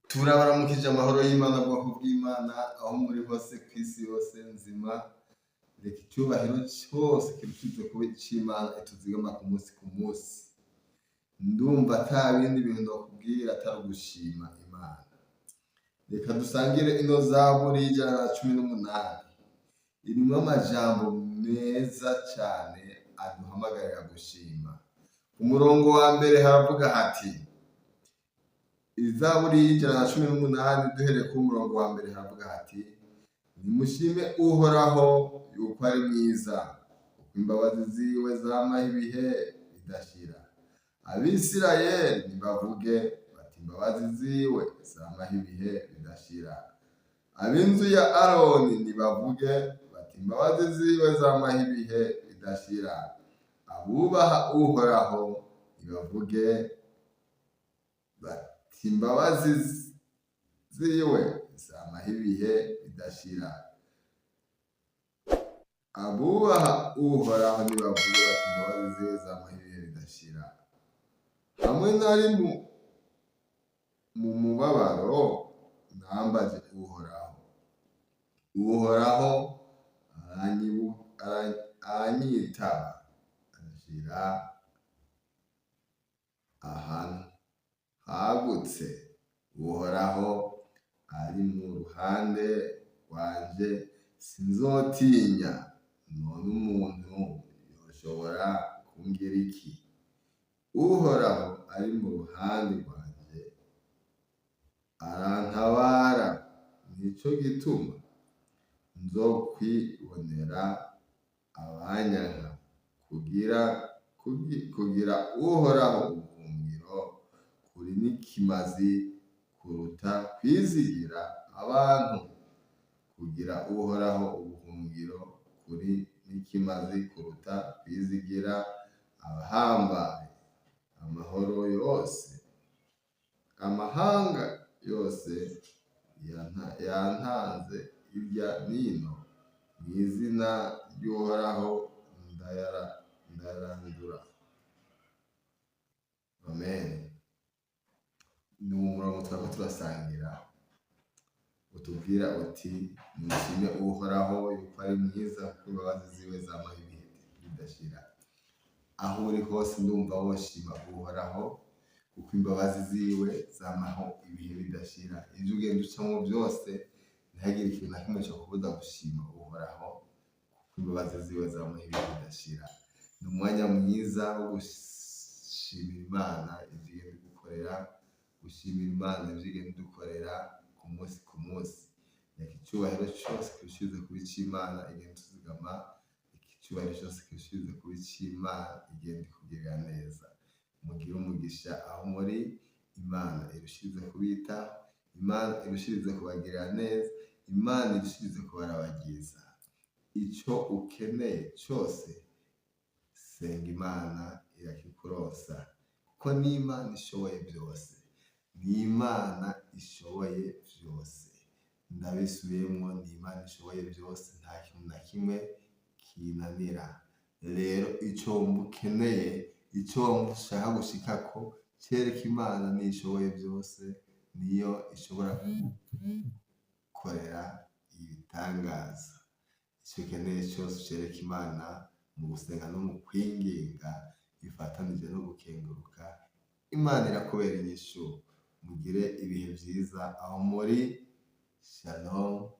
Turabaramukije amahoro y'Imana bwoko bw'Imana aho muri hose kw'isi yose nzima, reka icyubahiro cyose kirushize kuba ic'Imana ituzigama ku munsi. Ndumva ata bindi bintu ndokubwira atari ugushima Imana. Reka dusangire ino zaburi y'ijana na cumi n'umunani. Irimwo amajambo meza cane aduhamagarira gushima. Umurongo wa mbere haravuga hati, izaburi y'ijana na cumi n'umunani duhereye ku murongo wa mbere haravuga hati, nimushime Uhoraho yuko ari mwiza, kuko imbabazi ziwe zamaho ibihe bidashira. Abisirayeli nibavuge bati imbabazi ziwe zamaho ibihe bidashira. Ab'inzu ya Aroni nibavuge bati imbabazi ziwe zamaho ibihe bidashira. Abubaha Uhoraho nibavuge bati imbabazi ziwe zamaho ibihe bidashira. Abubaha Uhoraho nibavuge bati imbabazi ziwe zamaho ibihe bidashira. Hamwe nari mu mubabaro nambaje Uhoraho. Uhoraho aranyitaba, anshira ahantu hagutse. Uhoraho ari mu ruhande rwanje, sinzotinya. None umuntu yoshobora kungira iki? Uhoraho ari mu ruhande rwanje, arantabara. Nico gituma nzokwibonera abanyanka, kugira Uhoraho ubuhungiro kuri n'ikimazi kuruta kwizigira abantu. Kugira Uhoraho ubuhungiro kuri n'ikimazi kuruta kwizigira abahambaye. Amahanga yose yantanze hirya n'ino, mw'izina ry'Uhoraho ndarandura. Amen. Ni umurongo turiko turasangira utubwira uti nimushime Uhoraho yuko ari mwiza, kuko imbabazi ziwe zamaho ibihe bidashira. Aho uri hose ndumva woshima Uhoraho, kuko imbabazi ziwe zamaho ibihe bidashira. Ivyo ugenda ucamwo vyose ntihagire ikintu na kimwe cokubuza gushima Uhoraho, kuko imbabazi ziwe zamaho ibihe bidashira. Ni umwanya mwiza wo gushimira Imana ivyo igenda idukorera, gushimira Imana ivyo igenda idukorera ku munsi. Reka icubahiro cose kirushize kuba ic'Imana igenda ituzigama. Icyubahiro cyose kirushize kuba ic'Imana igenda ikugirira neza. Mugire umugisha aho muri. Imana irushirize kubita, Imana irushirize kubagirira neza, Imana irushirize kubarabagiza. Ico ukeneye cose senga Imana irakikuronsa, kuko n'Imana ishoboye byose. N'Imana ishoboye byose. Ndabisubiyemwo, n'Imana ishoboye byose, nta kintu na kimwe kinanira. Rero ico mukeneye, ico mushaka gushikako, cereka Imana nishoboye byose, niyo ishobora kugukorera ibitangaza. Ico ukeneye cose cereka Imana mu gusenga no mu kwinginga bifatanije no gukenguruka. Imana irakubera inyishu. Mugire ibihe vyiza aho muri. Shalom.